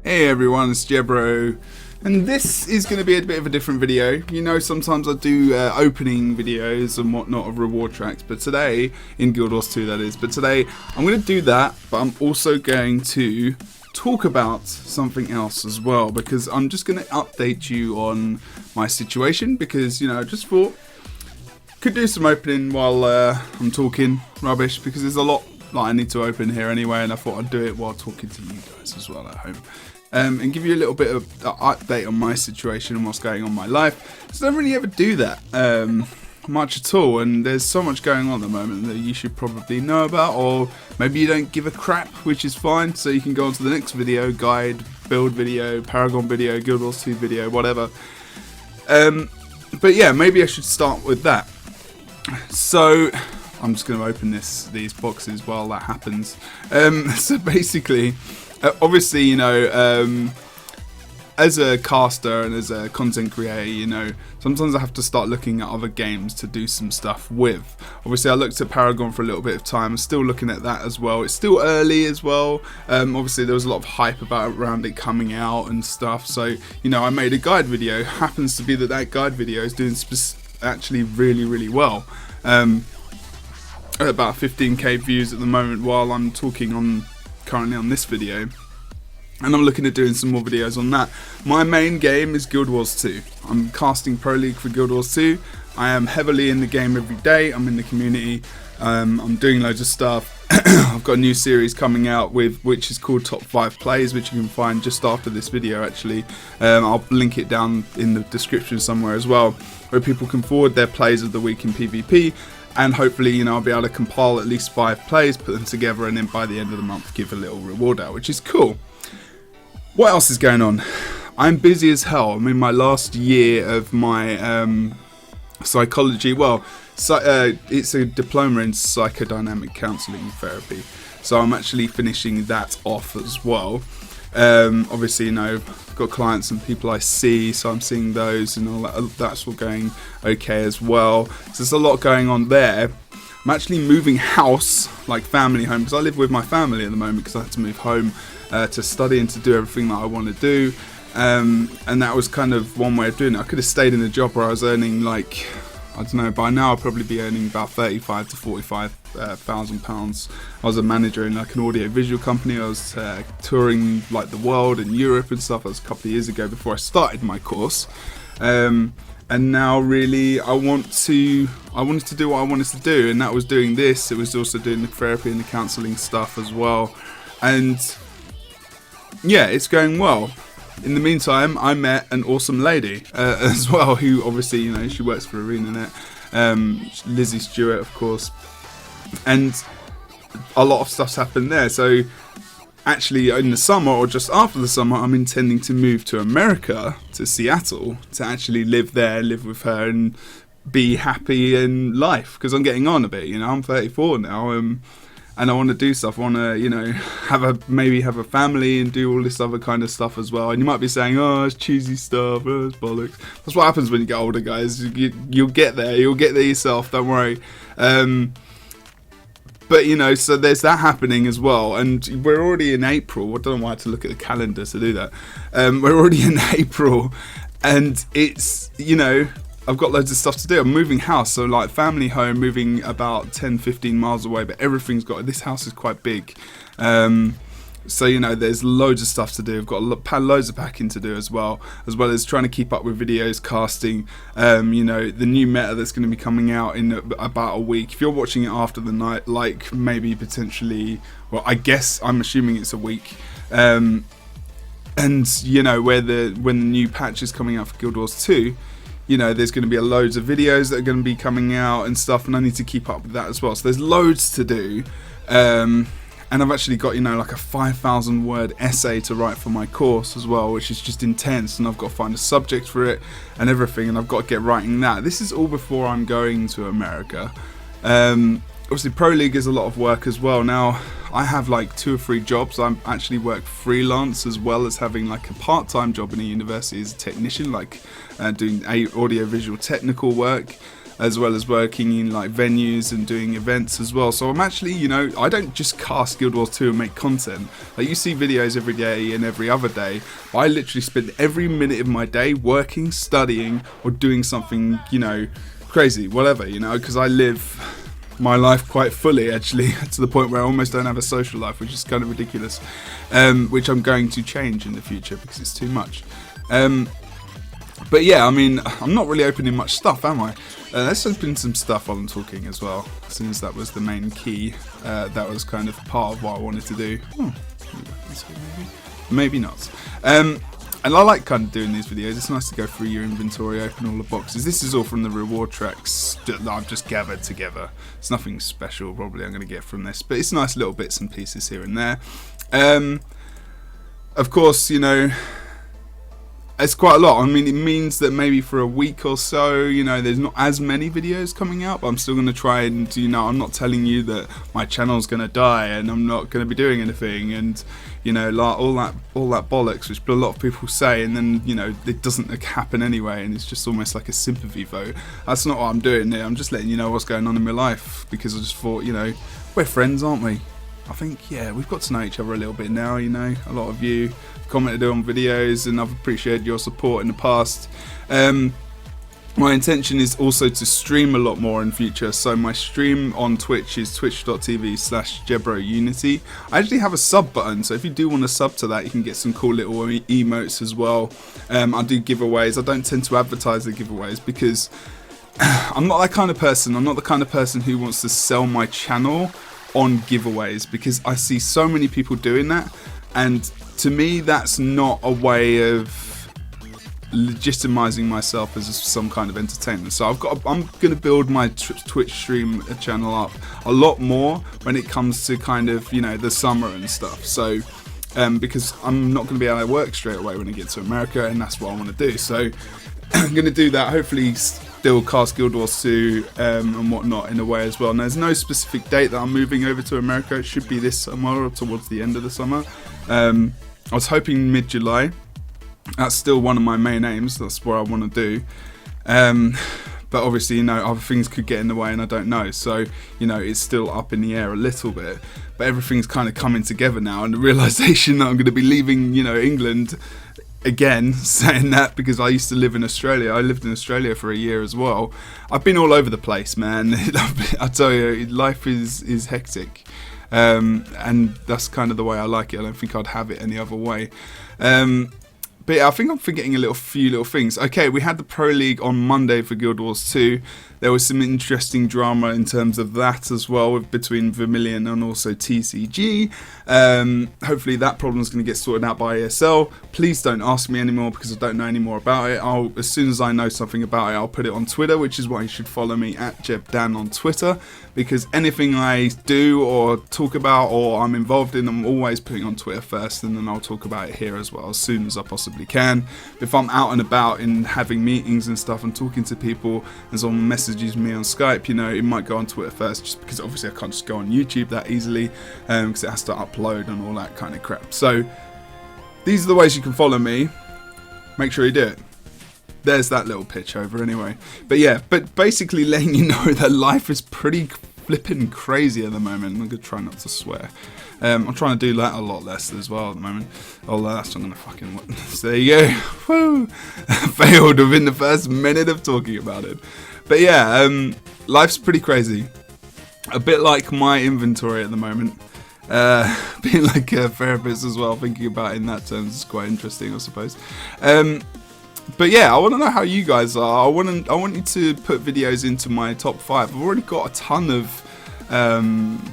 Hey everyone, it's Jebro, and this is going to be a bit of a different video. You know, sometimes I do opening videos and whatnot of reward tracks, but today, in Guild Wars 2 that is, but today I'm going to do that, but I'm also going to talk about something else as well, because I'm just going to update you on my situation, because, you know, I just thought could do some opening while I'm talking rubbish, because there's a lot that I need to open here anyway, and I thought I'd do it while talking to you guys as well at home. And give you a little bit of an update on my situation and what's going on in my life. So I don't really ever do that much at all, and there's so much going on at the moment that you should probably know about, or maybe you don't give a crap, which is fine, so you can go on to the next video, guide, build video, Paragon video, Guild Wars 2 video, whatever. But yeah, maybe I should start with that. So I'm just going to open these boxes while that happens. So basically, obviously, you know, as a caster and as a content creator, you know, sometimes I have to start looking at other games to do some stuff with. Obviously, I looked at Paragon for a little bit of time. I'm still looking at that as well. It's still early as well. Obviously, there was a lot of hype around it coming out and stuff. So, you know, I made a guide video. Happens to be that guide video is doing actually really well. About 15k views at the moment while I'm talking currently on this video, and I'm looking at doing some more videos on that. My main game is Guild Wars 2. I'm casting Pro League for Guild Wars 2. I am heavily in the game every day. I'm in the community. I'm doing loads of stuff. I've got a new series coming out which is called Top 5 Plays, which you can find just after this video actually. I'll link it down in the description somewhere as well, where people can forward their plays of the week in PvP. And hopefully, you know, I'll be able to compile at least 5 plays, put them together, and then by the end of the month give a little reward out, which is cool. What else is going on? I'm busy as hell. I'm in my last year of my psychology. Well, it's a diploma in psychodynamic counselling therapy. So I'm actually finishing that off as well. Obviously, you know, I've got clients and people I see, so I'm seeing those and all that. That's all going okay as well. So there's a lot going on there. I'm actually moving house, like family home, because I live with my family at the moment because I had to move home to study and to do everything that I want to do. And that was kind of one way of doing it. I could have stayed in a job where I was earning, like, I don't know, by now I'll probably be earning about 35 to 45,000 pounds. I was a manager in like an audio visual company. I was touring like the world and Europe and stuff. That was a couple of years ago before I started my course. And now really I wanted to do what I wanted to do, and that was doing this. It was also doing the therapy and the counselling stuff as well. And yeah, it's going well. In the meantime, I met an awesome lady as well, who obviously, you know, she works for ArenaNet, Lizzie Stewart, of course, and a lot of stuff's happened there. So actually in the summer, or just after the summer, I'm intending to move to America, to Seattle, to actually live there, live with her and be happy in life, because I'm getting on a bit, you know, I'm 34 now, and I want to do stuff. I want to, you know, maybe have a family and do all this other kind of stuff as well. And you might be saying, oh, it's cheesy stuff, oh, it's bollocks. That's what happens when you get older, guys. You'll get there. You'll get there yourself. Don't worry. But, you know, so there's that happening as well. And we're already in April. I don't know why I had to look at the calendar to do that. We're already in April. And it's, you know, I've got loads of stuff to do. I'm moving house, so like family home, moving about 10-15 miles away, but everything's this house is quite big. So, you know, there's loads of stuff to do. I've got loads of packing to do as well as trying to keep up with videos, casting, you know, the new meta that's going to be coming out in about a week. If you're watching it after the night, like maybe potentially, well, I guess I'm assuming it's a week. And, you know, when the new patch is coming out for Guild Wars 2, you know, there's going to be loads of videos that are going to be coming out and stuff, and I need to keep up with that as well. So there's loads to do. And I've actually got, you know, like a 5,000 word essay to write for my course as well, which is just intense, and I've got to find a subject for it and everything, and I've got to get writing that. This is all before I'm going to America. Obviously, Pro League is a lot of work as well. Now, I have like 2 or 3 jobs. I actually work freelance as well as having like a part-time job in a university as a technician, like doing audio-visual technical work. as well as working in like venues and doing events as well. So I'm actually, you know, I don't just cast Guild Wars 2 and make content. Like, you see videos every day and every other day. I literally spend every minute of my day working, studying, or doing something, you know, crazy, whatever, you know, because I live my life quite fully, actually, to the point where I almost don't have a social life, which is kind of ridiculous, which I'm going to change in the future because it's too much. But yeah, I mean, I'm not really opening much stuff, am I? Let's open some stuff while I'm talking as well, since that was the main key. That was kind of part of what I wanted to do. Maybe not. And I like kind of doing these videos. It's nice to go through your inventory, open all the boxes. This is all from the reward tracks that I've just gathered together. It's nothing special probably I'm going to get from this, but it's nice little bits and pieces here and there. Of course, you know, it's quite a lot. I mean, it means that maybe for a week or so, you know, there's not as many videos coming out, but I'm still going to try and, you know, I'm not telling you that my channel's going to die and I'm not going to be doing anything, and, you know, like all that bollocks, which a lot of people say, and then, you know, it doesn't happen anyway, and it's just almost like a sympathy vote. That's not what I'm doing here. I'm just letting you know what's going on in my life, because I just thought, you know, we're friends, aren't we? I think, yeah, we've got to know each other a little bit now, you know. A lot of you commented on videos, and I've appreciated your support in the past. My intention is also to stream a lot more in future, so my stream on Twitch is twitch.tv/JebroUnity. I actually have a sub button, so if you do want to sub to that, you can get some cool little emotes as well. I do giveaways. I don't tend to advertise the giveaways because I'm not that kind of person. I'm not the kind of person who wants to sell my channel on giveaways, because I see so many people doing that, and to me that's not a way of legitimizing myself as some kind of entertainment. So I'm going to build my Twitch stream channel up a lot more when it comes to kind of, you know, the summer and stuff. So because I'm not going to be able to work straight away when I get to America, and that's what I want to do. So I'm going to do that, hopefully still cast Guild Wars 2 and whatnot in a way as well. And there's no specific date that I'm moving over to America. It should be this summer or towards the end of the summer. I was hoping mid-July. That's still one of my main aims. That's what I want to do. But obviously, you know, other things could get in the way, and I don't know. So, you know, it's still up in the air a little bit. But everything's kind of coming together now, and the realization that I'm going to be leaving, you know, England again, saying that because I used to live in Australia. I lived in Australia for a year as well. I've been all over the place, man. I tell you, life is hectic. And that's kind of the way I like it. I don't think I'd have it any other way. But yeah, I think I'm forgetting a few little things. Okay, we had the Pro League on Monday for Guild Wars 2. There was some interesting drama in terms of that as well, between Vermilion and also TCG. Hopefully that problem is going to get sorted out by ESL. Please don't ask me anymore because I don't know any more about it. As soon as I know something about it, I'll put it on Twitter, which is why you should follow me at JebDan on Twitter, because anything I do or talk about or I'm involved in, I'm always putting on Twitter first, and then I'll talk about it here as well as soon as I possibly can. If I'm out and about and having meetings and stuff and talking to people and someone messages me on Skype, you know, it might go on Twitter first, just because obviously I can't just go on YouTube that easily, because it has to upload and all that kind of crap. So these are the ways you can follow me. Make sure you do it. There's that little pitch over anyway. But yeah, but basically letting you know that life is pretty flipping crazy at the moment. I'm going to try not to swear. I'm trying to do that a lot less as well at the moment. Oh, that's not going to fucking... So there you go. Woo! Failed within the first minute of talking about it. But yeah, life's pretty crazy. A bit like my inventory at the moment. Being like a therapist as well, thinking about it in that terms is quite interesting, I suppose. But yeah, I want to know how you guys are. I want you to put videos into my top 5. I've already got a ton of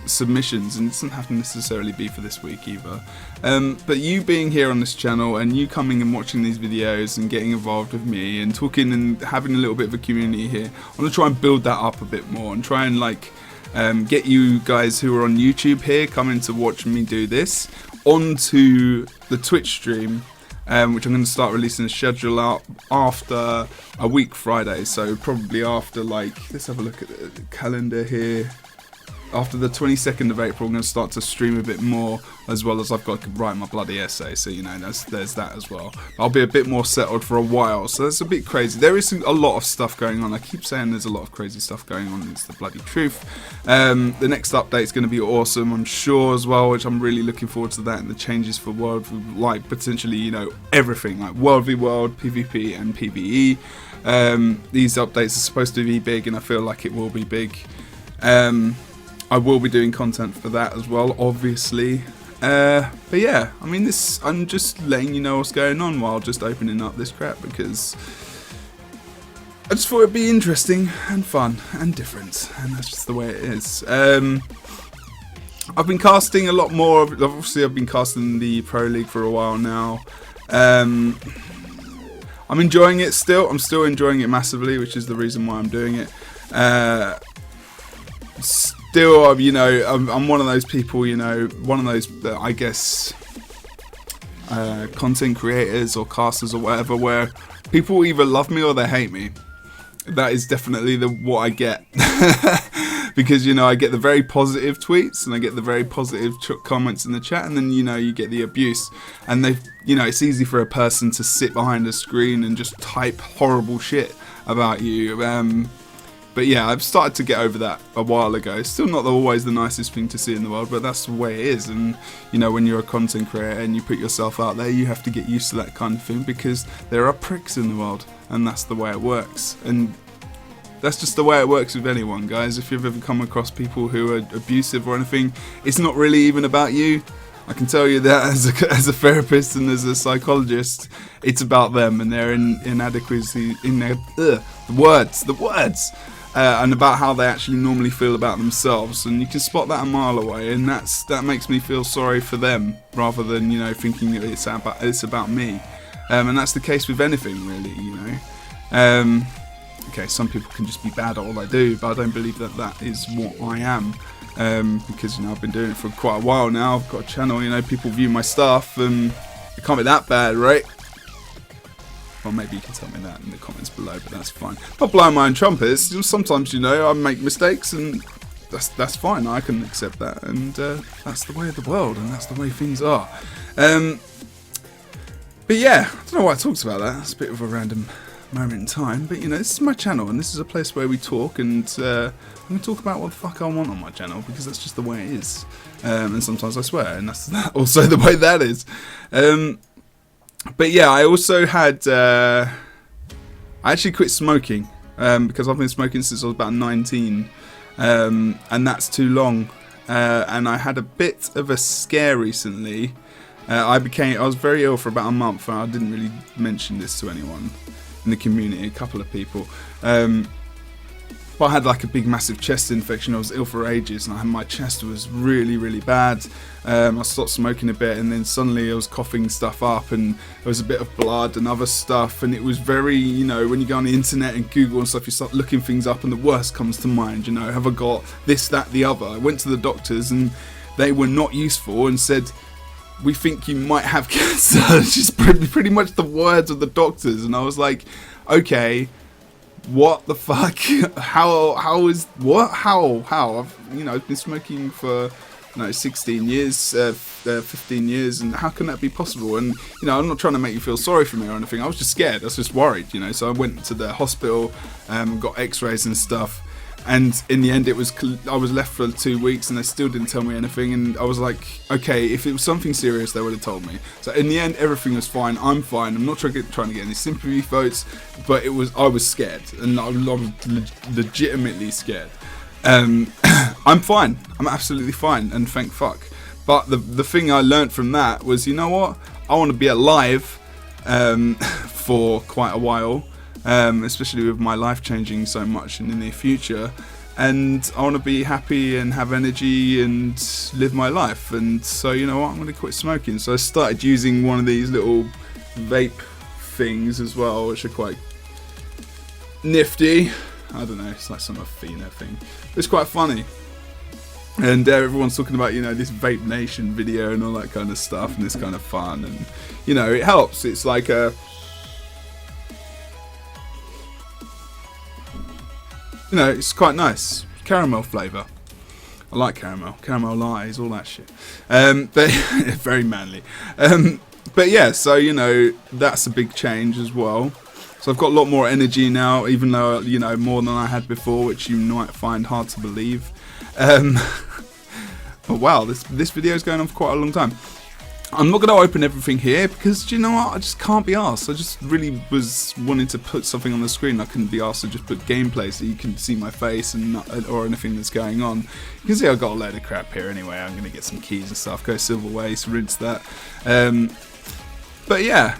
submissions, and it doesn't have to necessarily be for this week either. But you being here on this channel and you coming and watching these videos and getting involved with me and talking and having a little bit of a community here, I'm going to try and build that up a bit more and try and like get you guys who are on YouTube here coming to watch me do this onto the Twitch stream, which I'm going to start releasing a schedule out after a week Friday. So probably after, like, let's have a look at the calendar here. after the 22nd of April, I'm going to start to stream a bit more, as well as I've got to write my bloody essay, so, you know, there's that as well. I'll be a bit more settled for a while, so that's a bit crazy. There is a lot of stuff going on. I keep saying there's a lot of crazy stuff going on. It's the bloody truth. The next update is going to be awesome, I'm sure, as well, which I'm really looking forward to that, and the changes for World, like, potentially, you know, everything, like World v World, PvP, and PvE. These updates are supposed to be big, and I feel like it will be big. I will be doing content for that as well, obviously. But yeah, I mean, I'm just letting you know what's going on while just opening up this crap, because I just thought it'd be interesting and fun and different, and that's just the way it is. I've been casting a lot more. Obviously, I've been casting the Pro League for a while now. I'm enjoying it still. I'm still enjoying it massively, which is the reason why I'm doing it. Still, you know, I'm one of those people, you know, one of those, I guess, content creators or casters or whatever, where people either love me or they hate me. That is definitely what I get. Because, you know, I get the very positive tweets and I get the very positive comments in the chat, and then, you know, you get the abuse. And you know, it's easy for a person to sit behind a screen and just type horrible shit about you. But yeah, I've started to get over that a while ago. It's still not always the nicest thing to see in the world, but that's the way it is. And, you know, when you're a content creator and you put yourself out there, you have to get used to that kind of thing, because there are pricks in the world, and that's the way it works. And that's just the way it works with anyone, guys. If you've ever come across people who are abusive or anything, it's not really even about you. I can tell you that as a therapist and as a psychologist, it's about them and their inadequacy in their the words. And about how they actually normally feel about themselves, and you can spot that a mile away, and that makes me feel sorry for them rather than, you know, thinking that it's about me. And that's the case with anything, really, you know. Okay, some people can just be bad at all they do, but I don't believe that is what I am. Because, you know, I've been doing it for quite a while now. I've got a channel, you know, people view my stuff, and it can't be that bad, right? Well, maybe you can tell me that in the comments below, but that's fine. Not blowing my own trumpets. Sometimes, you know, I make mistakes, and that's fine. I can accept that, and that's the way of the world, and that's the way things are. But yeah, I don't know why I talked about that. It's a bit of a random moment in time, but, you know, this is my channel, and this is a place where we talk, and I'm going to talk about what the fuck I want on my channel, because that's just the way it is. And sometimes I swear, and that's also the way that is. But yeah, I also had, I actually quit smoking, because I've been smoking since I was about 19, and that's too long, and I had a bit of a scare recently. I was very ill for about a month, and I didn't really mention this to anyone in the community, a couple of people. But I had like a big massive chest infection. I was ill for ages, and my chest was really, really bad. I stopped smoking a bit, and then suddenly I was coughing stuff up, and there was a bit of blood and other stuff, and it was very, you know, when you go on the internet and Google and stuff, you start looking things up, and the worst comes to mind, you know, have I got this, that, the other? I went to the doctors, and they were not useful, and said, we think you might have cancer. It's just pretty much the words of the doctors, and I was like, okay, what the fuck? How I've, you know, been smoking for, you know, 16 years, 15 years, and how can that be possible? And, you know, I'm not trying to make you feel sorry for me or anything. I was just scared. I was just worried, you know. So I went to the hospital, got X-rays and stuff. And in the end, I was left for 2 weeks, and they still didn't tell me anything. And I was like, okay, if it was something serious, they would have told me. So in the end, everything was fine. I'm fine. I'm not trying to get any sympathy votes, but I was scared, and I was legitimately scared. I'm fine. I'm absolutely fine, and thank fuck. But the thing I learned from that was, you know what? I want to be alive for quite a while. Especially with my life changing so much in the near future, and I want to be happy and have energy and live my life. And so, you know what, I'm going to quit smoking. So I started using one of these little vape things as well, which are quite nifty. I don't know, it's like some Athena thing. It's quite funny. And everyone's talking about, you know, this Vape Nation video and all that kind of stuff, and it's kind of fun, and, you know, it helps. It's like a, you know, it's quite nice. Caramel flavour. I like caramel lies, all that shit. But very manly. But yeah, so you know, that's a big change as well. So I've got a lot more energy now, even though, you know, more than I had before, which you might find hard to believe. But wow, this video is going on for quite a long time. I'm not going to open everything here because, do you know what, I just can't be arsed. I just really was wanting to put something on the screen. I couldn't be arsed to just put gameplay so you can see my face and not, or anything that's going on. You can see I've got a load of crap here anyway. I'm going to get some keys and stuff, go silver waste, rinse that. But yeah,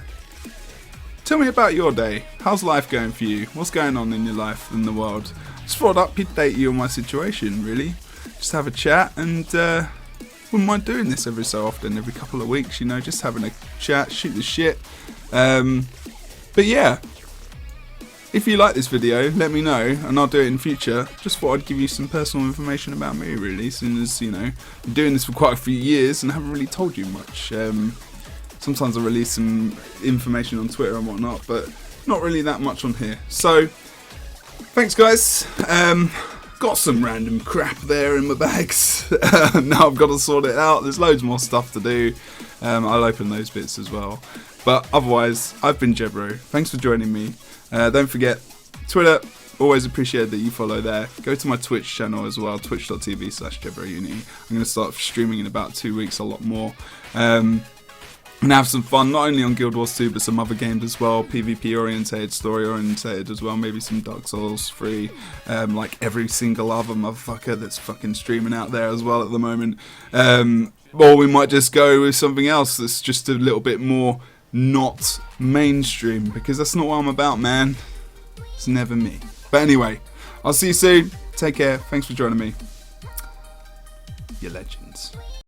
tell me about your day. How's life going for you? What's going on in your life and the world? Just thought I'd update you on my situation, really. Just have a chat, and wouldn't mind doing this every so often, every couple of weeks, you know, just having a chat, shoot the shit. But yeah, if you like this video, let me know, and I'll do it in future. Just thought I'd give you some personal information about me, really, since, as you know, I'm doing this for quite a few years and haven't really told you much. Sometimes I release some information on Twitter and whatnot, but not really that much on here. So, thanks guys. Got some random crap there in my bags. Now I've got to sort it out. There's loads more stuff to do. I'll open those bits as well. But otherwise, I've been Jebro. Thanks for joining me. Don't forget, Twitter, always appreciate that you follow there. Go to my Twitch channel as well, twitch.tv/JebroUni. I'm going to start streaming in about 2 weeks, a lot more. And have some fun, not only on Guild Wars 2, but some other games as well, PvP orientated, story orientated as well, maybe some Dark Souls 3, like every single other motherfucker that's fucking streaming out there as well at the moment. Or we might just go with something else that's just a little bit more not mainstream, because that's not what I'm about, man. It's never me. But anyway, I'll see you soon. Take care. Thanks for joining me. You legends.